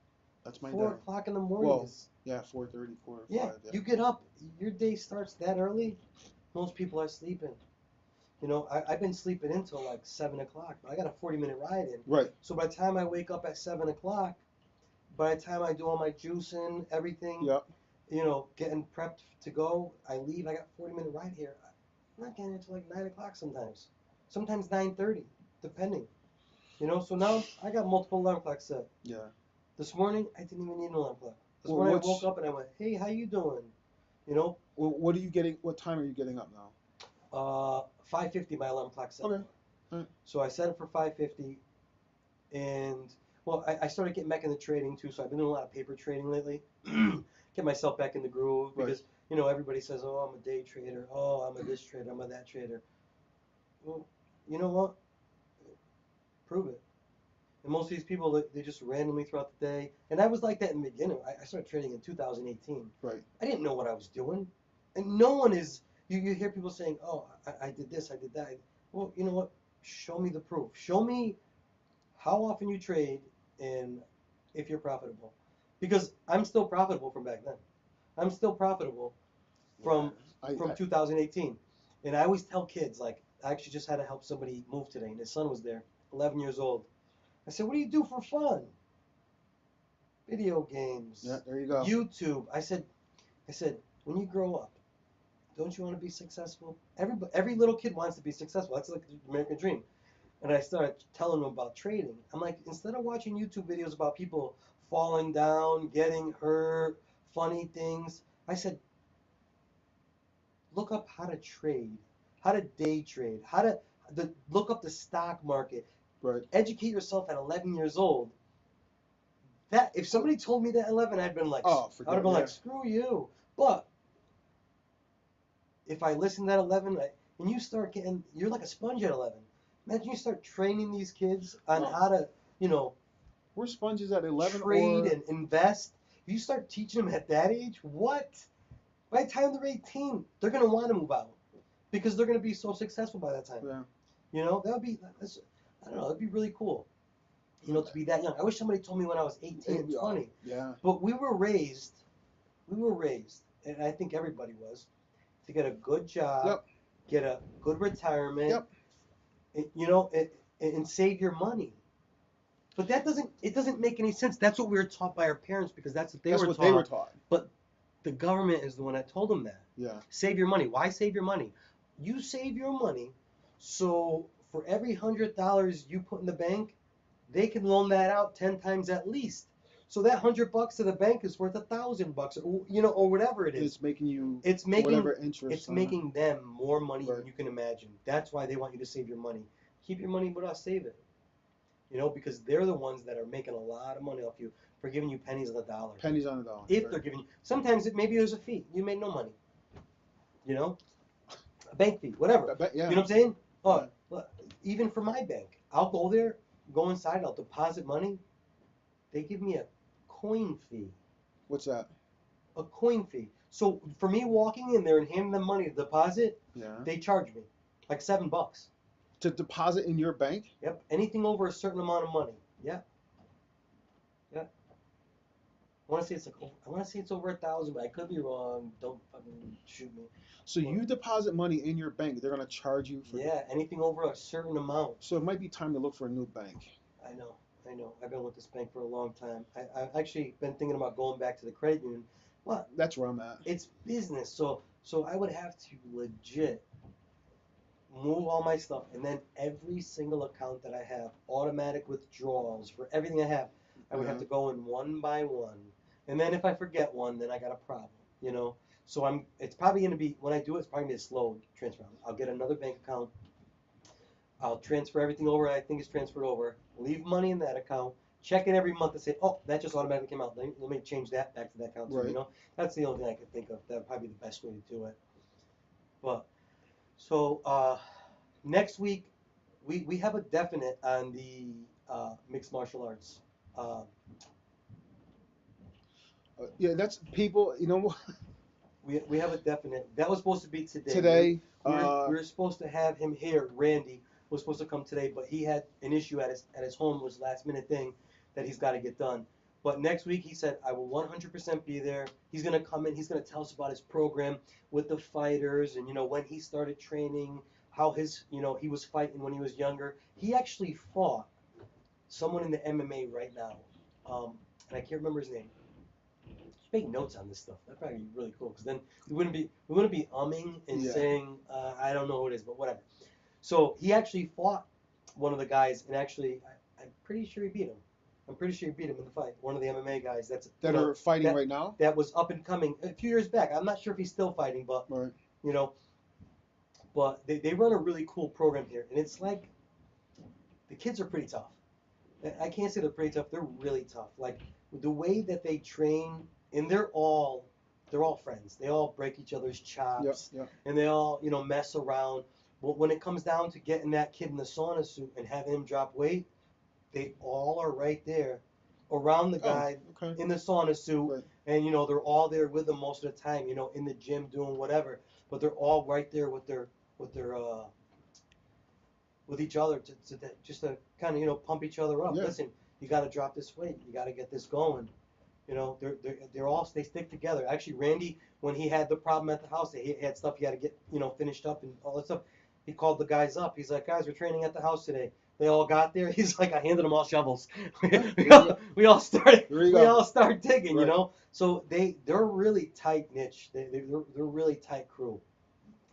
my Four day. o'clock in the morning Well, is yeah, 4:30, quarter to yeah. 5. Yeah. You get up, your day starts that early. Most people are sleeping. You know, I've been sleeping until like 7 o'clock. I got a 40-minute ride in. Right. So by the time I wake up at 7 o'clock, by the time I do all my juicing, everything, Yep. getting prepped to go, I leave. I got a 40-minute ride here. I'm not getting until like 9 o'clock sometimes. Sometimes 9:30, depending. So now I got multiple alarm clocks set. Yeah. This morning I didn't even need an alarm clock. This Well, morning I woke up and I went, "Hey, how you doing?" You know, Well, what are you getting? What time are you getting up now? 5:50 my alarm clock set. Okay. All right. So I set it for 5:50, and well, I started getting back into trading too. So I've been doing a lot of paper trading lately. Get myself back in the groove Right. because everybody says, "Oh, I'm a day trader. Oh, I'm a this trader. I'm a that trader." Well, you know what? Prove it. And most of these people, they just randomly throughout the day. And I was like that in the beginning. I started trading in 2018. Right. I didn't know what I was doing. And no one is, you hear people saying, "Oh, I did this, I did that." Well, you know what? Show me the proof. Show me how often you trade and if you're profitable. Because I'm still profitable from back then. I'm still profitable Yeah. from 2018. And I always tell kids, like, I actually just had to help somebody move today, and his son was there, 11 years old. I said, "What do you do for fun?" "Video games, Yeah. There you go. YouTube." I said, "When you grow up, don't you want to be successful?" Every little kid wants to be successful. That's like the American dream. And I started telling them about trading. I'm like, instead of watching YouTube videos about people falling down, getting hurt, funny things, I said, look up how to trade, how to day trade, look up the stock market. Right. Educate yourself at 11 years old. That if somebody told me that at 11, I'd been like, Oh, I would have forget. been Yeah. like, screw you. But if I listened at 11, and you start getting, you're like a sponge at 11. Imagine you start training these kids on Oh, how to, you know, we're sponges at 11 trade or and invest. If you start teaching them at that age, what? By the time they're 18, they're gonna want to move out because they're gonna be so successful by that time. yeah. You know, I don't know, that'd be really cool. You know, to be that young. I wish somebody told me when I was 18 and 20. Yeah. But we were raised, and I think everybody was, to get a good job, Yep. get a good retirement, Yep. you know, and save your money. But it doesn't make any sense. That's what we were taught by our parents because that's what they That's were what they were taught. taught. But the government is the one that told them that. Yeah. Save your money. Why save your money? You save your money so for every $100 you put in the bank, they can loan that out 10 times at least. So that $100 to the bank is worth $1,000, or, you know, or whatever it And is. it's making you It's making whatever interest it's on it. making them more money Right. than you can imagine. That's why they want you to save your money. Keep your money with us, save it. You know, because they're the ones that are making a lot of money off you for giving you pennies on the dollar. Pennies on the dollar. If Right. they're giving you, sometimes maybe there's a fee. You made no money. You know, a bank fee, whatever. Yeah. You know what I'm saying? Oh, Yeah. even for my bank, I'll go there, go inside, I'll deposit money. They give me a coin fee. What's that? A coin fee. So for me walking in there and handing them money to deposit, Yeah. they charge me like $7. To deposit in your bank? Yep. Anything over a certain amount of money. Yep. Yep. I want to say it's over 1,000, but I could be wrong. Don't fucking shoot me. So Well, you deposit money in your bank, they're gonna charge you for. yeah, anything over a certain amount. So it might be time to look for a new bank. I know, I know. I've been with this bank for a long time. I've actually been thinking about going back to the credit union. But That's where I'm at. it's business, so I would have to legit move all my stuff, and then every single account that I have, automatic withdrawals for everything I have, I would have to go in one by one. And then if I forget one, then I got a problem, you know. So it's probably gonna be when I do it, it's probably gonna be a slow transfer. I'll get another bank account. I'll transfer everything over I think is transferred over. Leave money in that account. Check it every month and say, oh, that just automatically came out. Let me change that back to that account too. Right. You know, that's the only thing I can think of. That would probably be the best way to do it. But so next week we have a definite on the mixed martial arts. Uh, Yeah, that's people. You know, we have a definite that was supposed to be today. today. We were supposed to have him here. Randy was supposed to come today, but he had an issue at his home, was last minute thing that he's got to get done. But next week he said I will 100% be there. He's gonna come in. He's gonna tell us about his program with the fighters and you know when he started training, how his you know he was fighting when he was younger. He actually fought someone in the MMA right now, and I can't remember his name. Just make notes on this stuff. That'd probably be really cool because then we wouldn't be umming and Yeah. saying I don't know who it is, but whatever. So he actually fought one of the guys, and actually I'm pretty sure he beat him. I'm pretty sure he beat him in the fight. One of the MMA guys That are fighting right now. that was up and coming a few years back. I'm not sure if he's still fighting, but Right. you know, but they run a really cool program here, and it's like the kids are pretty tough. I can't say they're pretty tough. They're really tough. Like the way that they train, and they're all friends. They all break each other's Yep. chops, Yep. and they all mess around. But when it comes down to getting that kid in the sauna suit and having him drop weight, they all are right there around the Oh. guy Okay. in the sauna suit, Right. and they're all there with him most of the time. In the gym doing whatever, but they're all right there with their with each other just to kind of pump each other up. Yeah. Listen, you got to drop this weight. You got to get this going. They're all they stick together. Actually, Randy, when he had the problem at the house, he had stuff he had to get finished up and all that stuff. He called the guys up. He's like, guys, we're training at the house today. They all got there. He's like, I handed them all shovels. we all started. We all start digging. Right. So they're really tight niche. They're really tight crew.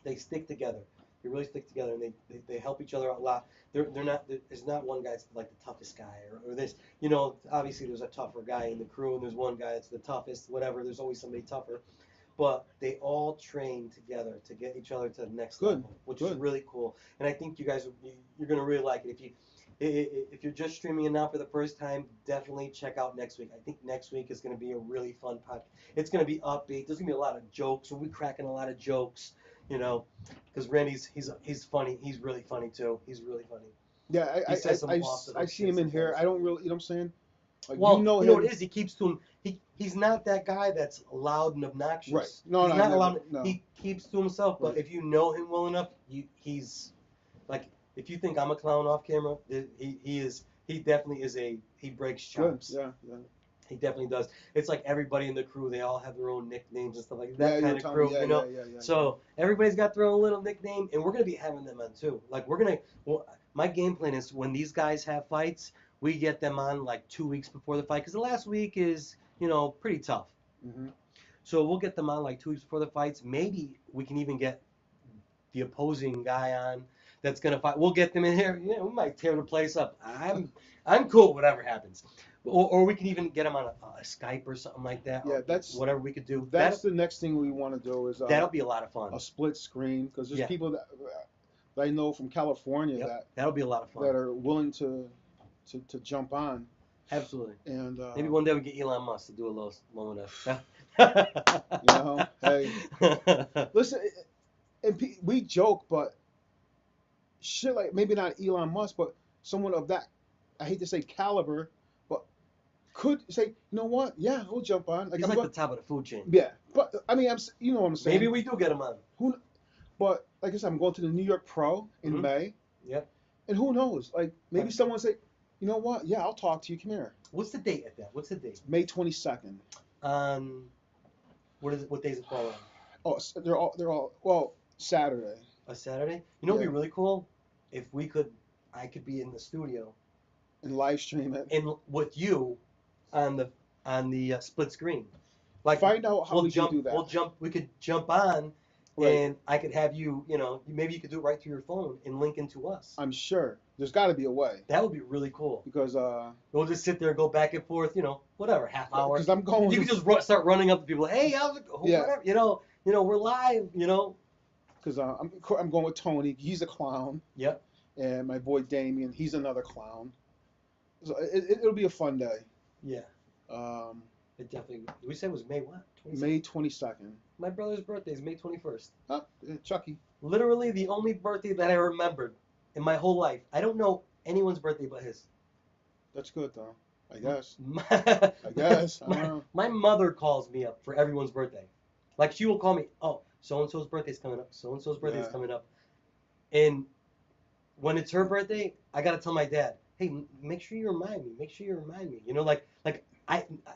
They stick together. They really stick together, and they help each other out a lot. They're not. There's not one guy that's like the toughest guy or this. Obviously there's a tougher guy in the crew, and there's one guy that's the toughest. Whatever. There's always somebody tougher. but they all train together to get each other to the next Good, level, which is good. really cool. And I think you guys you're gonna really like it. If you're just streaming it now for the first time, definitely check out next week. I think next week is gonna be a really fun podcast. It's gonna be upbeat. There's gonna be a lot of jokes. We'll be cracking a lot of jokes, you know, because Randy's he's funny. He's really funny too. He's really funny. Yeah, He says some off the I hook see shit him in here. sometimes. I don't really, you know what I'm saying? Like you Well, know you know what him, it is. He keeps to him. He's not that guy that's loud and right? obnoxious. No, He's no, I not never. allowed. No, He keeps to himself. But right. if you know him well enough, he's like if you think I'm a clown off camera, he is. He definitely is a. He breaks Good. chops. Yeah, yeah. He definitely does. It's like everybody in the crew. They all have their own nicknames and stuff like Yeah, that you were kind of telling me. crew. Yeah, You yeah, know. yeah, yeah, yeah. So everybody's got their own little nickname, and we're gonna be having them on too. Like we're gonna. Well, my game plan is when these guys have fights, we get them on like 2 weeks before the fight because the last week is pretty tough. Hmm. So we'll get them on like 2 weeks before the fights. Maybe we can even get the opposing guy on that's gonna fight. We'll get them in here. Yeah, we might tear the place up. I'm cool. Whatever happens. Or we can even get them on a Skype or something like that. Yeah, Or whatever we could do. that's the next thing we want to do is That'll be a lot of fun. a split screen because there's Yeah. people that I know from California Yep. That'll be a lot of fun. that are willing to jump on Absolutely. and Maybe one day we get Elon Musk to do a little one with us. you know, hey, listen, and we joke, but shit like maybe not Elon Musk, but someone of that, I hate to say caliber, but could say, you know what? Yeah, we'll jump on. Like He's I'm like going, the top of the food chain. yeah, but I mean, you know what I'm saying. Maybe we do get him on. Who, but like I said, I'm going to the New York Pro in Mhm. May, Yep. and who knows? Like maybe Right. someone say, you know what? Yeah, I'll talk to you. Come here. What's the date at that? What's the date? May 22nd. What is it? What days it fall on? Oh, they're all well Saturday. A Saturday? You know what'd Yeah. be really cool? If I could be in the studio And live stream it. and with you on the split screen. Like Find out how we'll we jump, can do that. we'll jump. We could jump on, Right. and I could have you. Maybe you could do it right through your phone and link into us. I'm sure there's got to be a way That would be really cool. because We'll just sit there and go back and forth. Whatever, half hour. because I'm going. You can just start running up to people. Hey, how's it go? Yeah. Whatever. We're live. Because I'm going with Tony. He's a clown, Yep. and my boy Damien. He's another clown. So it'll be a fun day. Yeah. Um, It definitely. We said it was May what? 22nd? May 22nd. My brother's birthday is May 21st. Oh, Chucky. Literally the only birthday that I remembered in my whole life. I don't know anyone's birthday but his. That's good though. I guess. I guess. I don't know. My mother calls me up for everyone's birthday. Like she will call me, oh, so and so's birthday's coming up. So and so's birthday's Yeah. coming up. And when it's her birthday, I gotta tell my dad, hey, make sure you remind me. Make sure you remind me.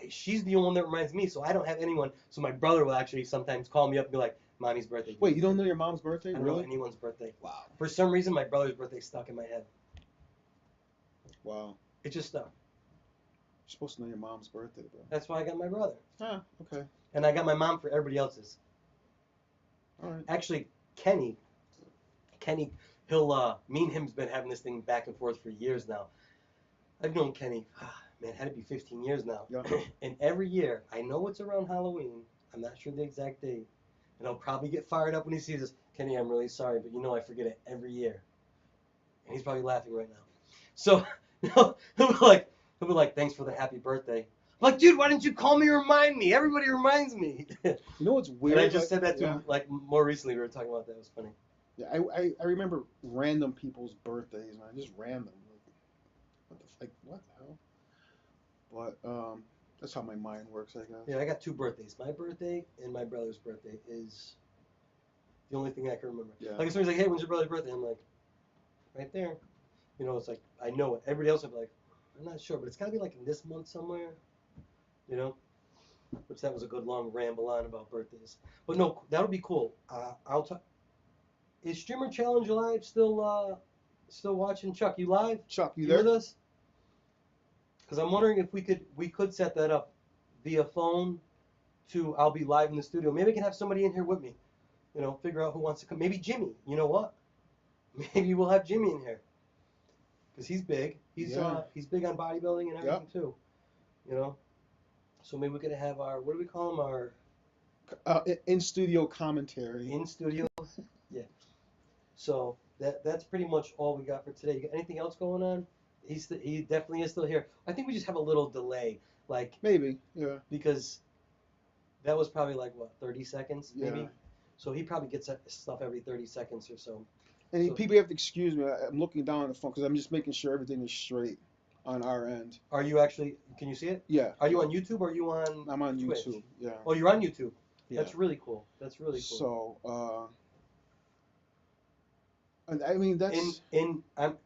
She's the only one that reminds me, so I don't have anyone. So my brother will actually sometimes call me up and be like, Mommy's birthday. Wait, you don't know your mom's birthday? I don't Really? know anyone's birthday. Wow. For some reason, my brother's birthday stuck in my head. Wow. It just stuck. You're supposed to know your mom's birthday, bro. That's why I got my brother. Ah, okay. And I got my mom for everybody else's. All right. Actually, Kenny, me and him's been having this thing back and forth for years now. I've known Kenny, man, had to be 15 years now. Yeah. And every year, I know it's around Halloween. I'm not sure the exact date. And I'll probably get fired up when he sees this. Kenny, I'm really sorry, but I forget it every year. And he's probably laughing right now. So he'll be like, thanks for the happy birthday. I'm like, dude, why didn't you call me or remind me? Everybody reminds me. You know what's weird? And I just said that to yeah. him, more recently we were talking about that. It was funny. Yeah, I remember random people's birthdays, man. Just random. What the hell? But that's how my mind works, I guess. Yeah, I got 2 birthdays. My birthday and my brother's birthday is the only thing I can remember. Yeah. Like if somebody's like, hey, when's your brother's birthday? I'm like, right there. It's like, I know it. Everybody else will be like, I'm not sure, but it's got to be like in this month somewhere. Which that was a good long ramble on about birthdays. But no, that'll be cool. I'll talk. Is Streamer Challenge Live still watching? Chuck, you live? Chuck, you with there? us? Because I'm wondering if we could set that up via phone to I'll be live in the studio. Maybe I can have somebody in here with me. Figure out who wants to come. Maybe Jimmy. You know what? Maybe we'll have Jimmy in here. Because he's big. He's big on bodybuilding and everything too. So maybe we could have our, what do we call him? in studio commentary. in studio. Yeah. So that's pretty much all we got for today. You got anything else going on? He definitely is still here. I think we just have a little delay, like Maybe, yeah, because that was probably like what 30 seconds yeah. maybe. So he probably gets that stuff every 30 seconds or so. And So people have to excuse me. I'm looking down on the phone because I'm just making sure everything is straight on our end. are you actually? Can you see it? Yeah, Are you yeah. on YouTube or are you on I'm on Twitch? YouTube. Yeah, Oh, you're on YouTube. yeah. That's really cool. That's really cool. So, and I mean In I'm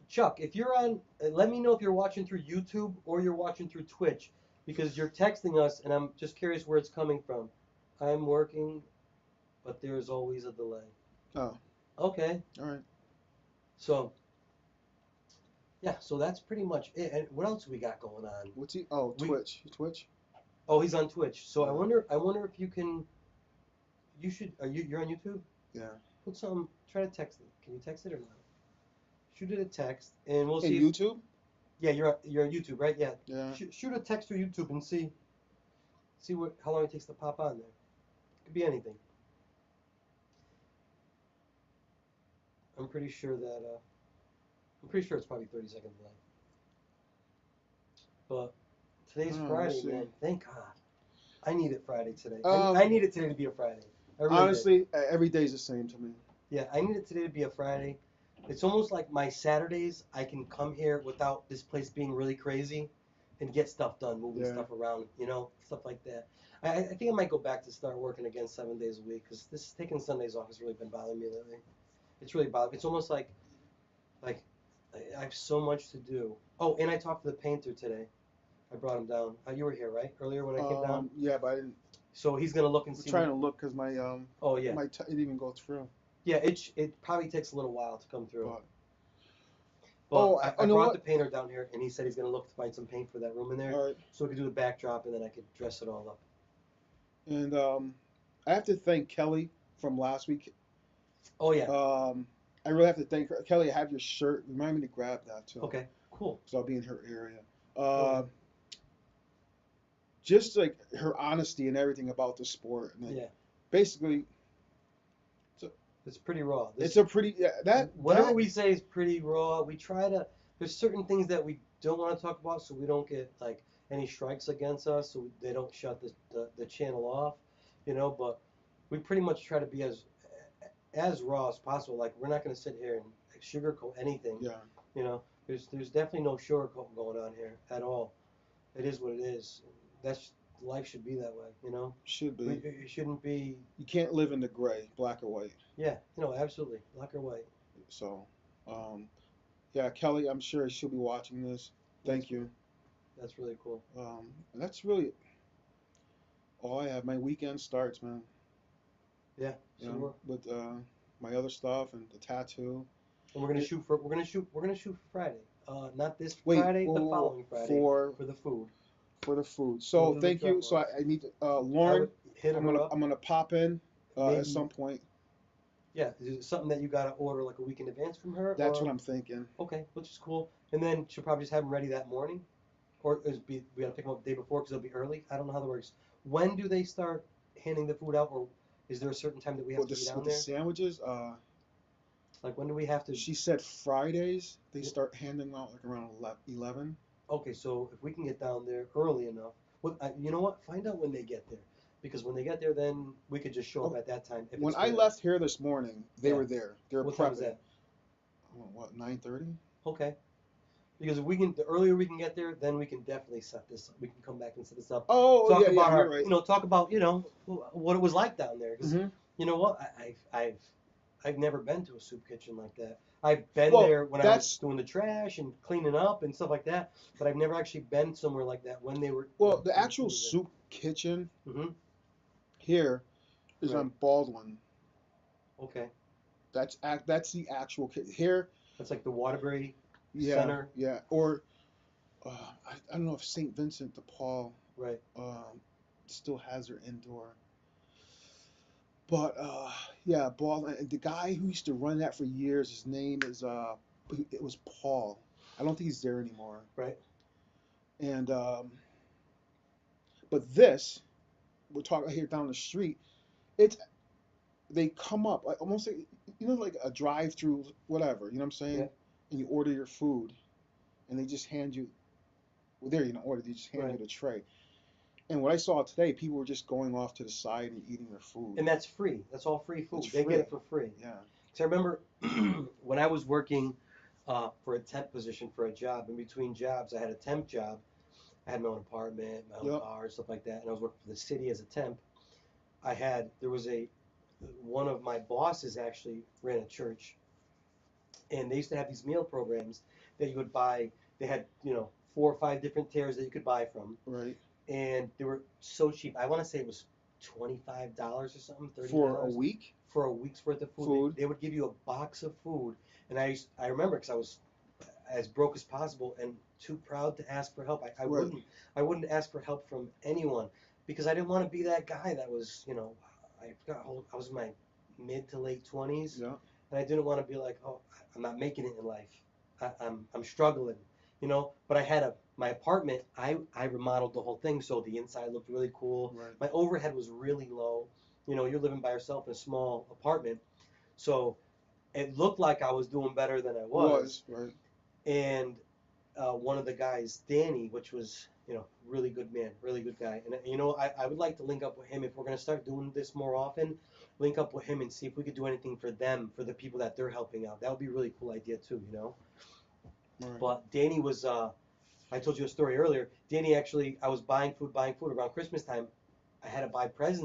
Chuck, if you're on, let me know if you're watching through YouTube or you're watching through Twitch because you're texting us and I'm just curious where it's coming from. I'm working, but there's always a delay. oh, Okay, all right. so yeah, so that's pretty much it. And what else we got going on? What's he? Oh, We Twitch. Twitch. oh he's on Twitch. So Yeah, I wonder if you can. You should. You're on YouTube? yeah. Put some. Try to text it. Can you text it or not? Shoot it a text and we'll In see. If, YouTube. yeah, you're on YouTube, right? Yeah. Yeah. Shoot a text through YouTube and see what how long it takes to pop on there. Could be anything. I'm pretty sure that I'm pretty sure it's probably 30 seconds delay. But today's Oh, we'll Friday, see. man. Thank God. I need it Friday today. Um, I need it today to be a Friday. I really did. Honestly, every day's the same to me. Yeah, I need it today to be a Friday. It's almost like my Saturdays. I can come here without this place being really crazy, and get stuff done, moving Yeah. stuff around, stuff like that. I think I might go back to start working again 7 days a week because this taking Sundays off has really been bothering me lately. It's really bothering. It's almost like I have so much to do. Oh, and I talked to the painter today. I brought him down. You were here, right? Earlier when I came down. Yeah, but I didn't. So he's gonna look and I'm see trying what. to look because my Oh yeah, it didn't even go through. yeah. It probably takes a little while to come through. But But oh, I you know brought the what? painter down here, and he said he's gonna look to find some paint for that room in there, All right, so we could do the backdrop, and then I could dress it all up. and I have to thank Kelly from last week. Oh yeah. I really have to thank her. Kelly, I have your shirt. Remind me to grab that too, Okay. Cool. because I'll be in her area. Oh yeah. Just like her honesty and everything about the sport. And Yeah. basically, It's pretty raw. it's a pretty Whatever that we say is pretty raw. We try to. There's certain things that we don't want to talk about, so we don't get like any strikes against us, so they don't shut the channel off, But we pretty much try to be as raw as possible. Like we're not going to sit here and sugarcoat anything. yeah There's definitely no sugarcoat going on here at all. It is what it is. That's life should be that way. should be. It shouldn't be. You can't live in the gray, black or white. Yeah, absolutely, black or white. So, um, yeah, Kelly, I'm sure she'll be watching this. Thank you. That's really cool. And that's really all I have. My weekend starts, man. Yeah, You so know, with my other stuff and the tattoo. and we're gonna shoot for Friday. Not this Wait, Friday, whoa, the whoa, whoa, following Friday for for the food. for the food. We'll So do the thank you. drop So offs. I need I Lauren. would hit her up. I'm gonna pop in at Maybe, some point. yeah. Is it something that you gotta order like a week in advance from her, That's what or I'm thinking. okay, which is cool. And then she'll probably just have them ready that morning, or we gotta pick them up the day before because they'll be early. I don't know how that works. When do they start handing the food out, or is there a certain time that we have With to be down with the there? sandwiches, Like when do we have to? she said Fridays they start handing out like around 11. Okay, so if we can get down there early enough, you know what? Find out when they get there, because when they get there, then we could just show up Oh, at that time if when it's I good. left here this morning, they Yeah. were there. They were What time is prepping. that? Oh, what 9:30? Okay, because if the earlier we can get there, then we can definitely set this up. We can come back and set this up. Oh Talk yeah, about you're right. talk about what it was like down there. Because Hmm. you know what, I've never been to a soup kitchen like that. I've been Well, there when I was that's doing the trash and cleaning up and stuff like that, but I've never actually been somewhere like that when they were well when the the food actual was soup kitchen there. Mm-hmm. here is Right. on Baldwin. Okay. That's the actual here. That's like the Waterbury Yeah, Center. yeah. Or I don't know if St. Vincent de Paul Right. still has their indoor. But yeah, Baldwin. The guy who used to run that for years, his name is it was Paul. I don't think he's there anymore. Right. And but this we're talking here down the street. It's they come up like almost like, like a drive-through, whatever. You know what I'm Yeah. saying? And you order your food, and they just hand you. Well, there you don't order. They just hand you Right. the tray. And what I saw today, people were just going off to the side and eating their food. And that's free. That's all free It's food. They get free. it for free. Yeah. Because I remember when I was working for a temp position for a job. In between jobs, I had a temp job. I had my own apartment, my own Yep. car, stuff like that, and I was working for the city as a temp. There was a one of my bosses actually ran a church, and they used to have these meal programs that you would buy. They had 4 or 5 different tiers that you could buy from, Right. and they were so cheap. I want to say it was $25 or something, thirty For a dollars week, for a week's worth of food. food. They would give you a box of food, and I remember because I was as broke as possible and too proud to ask for help. Right. I wouldn't ask for help from anyone because I didn't want to be that guy that was I forgot I was in my mid to late 20s, Yeah. and I didn't want to be like, oh, I'm not making it in life. I'm struggling. But I had my apartment. I remodeled the whole thing so the inside looked really cool. Right. My overhead was really low. You're living by yourself in a small apartment, so it looked like I was doing better than I was. Was right. And one of the guys, Danny, which was really good man, really good guy. And I would like to link up with him if we're gonna start doing this more often. Link up with him and see if we could do anything for them, for the people that they're helping out. That would be a really cool idea too. Right. But Danny was, I told you a story earlier. Danny actually, I was buying food around Christmas time. I had to buy presents